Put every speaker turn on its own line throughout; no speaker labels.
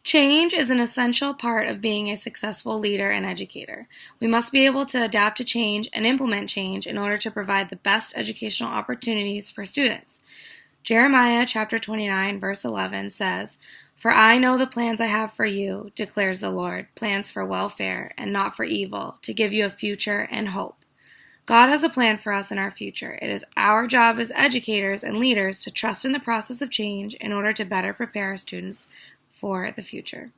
Change is an essential part of being a successful leader and educator. We must be able to adapt to change and implement change in order to provide the best educational opportunities for students. Jeremiah chapter 29, verse 11 says, "For I know the plans I have for you, declares the Lord, plans for welfare and not for evil, to give you a future and hope." God has a plan for us in our future. It is our job as educators and leaders to trust in the process of change in order to better prepare our students for the future.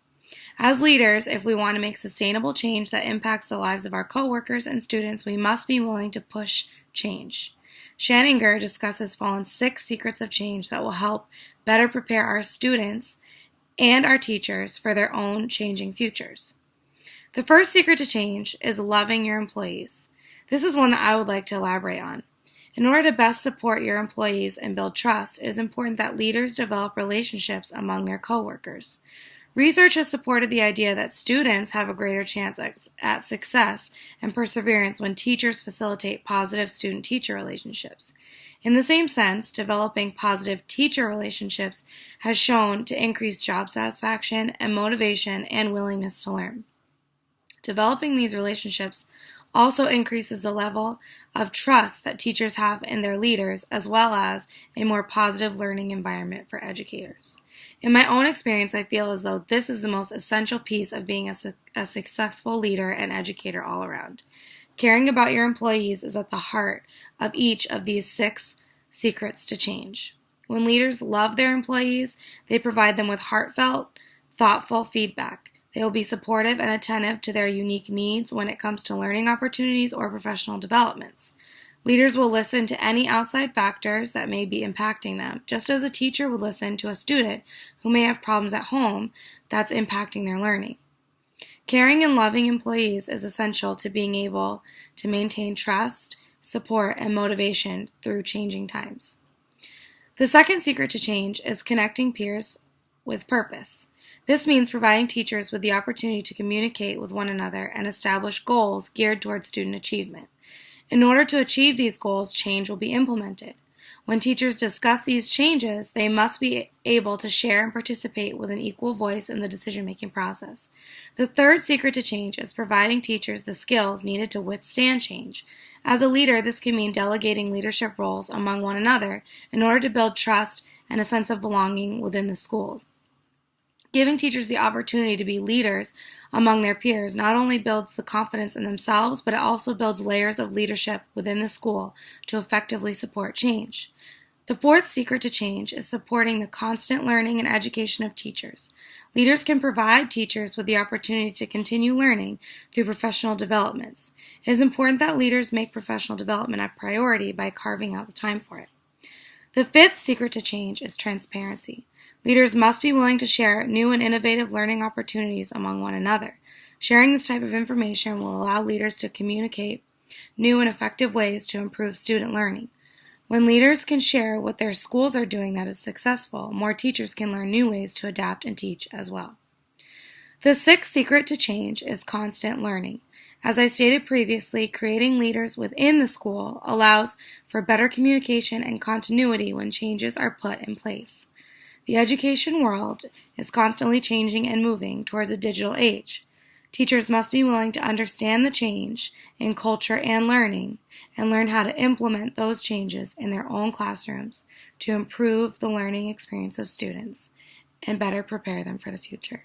As leaders, if we want to make sustainable change that impacts the lives of our coworkers and students, we must be willing to push change. Shaninger discusses Fallen's 6 secrets of change that will help better prepare our students and our teachers for their own changing futures. The first secret to change is loving your employees. This is one that I would like to elaborate on. In order to best support your employees and build trust, it is important that leaders develop relationships among their coworkers. Research has supported the idea that students have a greater chance at success and perseverance when teachers facilitate positive student-teacher relationships. In the same sense, developing positive teacher relationships has shown to increase job satisfaction and motivation and willingness to learn. Developing these relationships also increases the level of trust that teachers have in their leaders, as well as a more positive learning environment for educators. In my own experience, I feel as though this is the most essential piece of being a successful leader and educator all around. Caring about your employees is at the heart of each of these 6 secrets to change. When leaders love their employees, they provide them with heartfelt, thoughtful feedback. They will be supportive and attentive to their unique needs when it comes to learning opportunities or professional developments. Leaders will listen to any outside factors that may be impacting them, just as a teacher would listen to a student who may have problems at home that's impacting their learning. Caring and loving employees is essential to being able to maintain trust, support, and motivation through changing times. The second secret to change is connecting peers with purpose. This means providing teachers with the opportunity to communicate with one another and establish goals geared towards student achievement. In order to achieve these goals, change will be implemented. When teachers discuss these changes, they must be able to share and participate with an equal voice in the decision-making process. The third secret to change is providing teachers the skills needed to withstand change. As a leader, this can mean delegating leadership roles among one another in order to build trust and a sense of belonging within the schools. Giving teachers the opportunity to be leaders among their peers not only builds the confidence in themselves, but it also builds layers of leadership within the school to effectively support change. The fourth secret to change is supporting the constant learning and education of teachers. Leaders can provide teachers with the opportunity to continue learning through professional developments. It is important that leaders make professional development a priority by carving out the time for it. The fifth secret to change is transparency. Leaders must be willing to share new and innovative learning opportunities among one another. Sharing this type of information will allow leaders to communicate new and effective ways to improve student learning. When leaders can share what their schools are doing that is successful, more teachers can learn new ways to adapt and teach as well. The sixth secret to change is constant learning. As I stated previously, creating leaders within the school allows for better communication and continuity when changes are put in place. The education world is constantly changing and moving towards a digital age. Teachers must be willing to understand the change in culture and learning and learn how to implement those changes in their own classrooms to improve the learning experience of students and better prepare them for the future.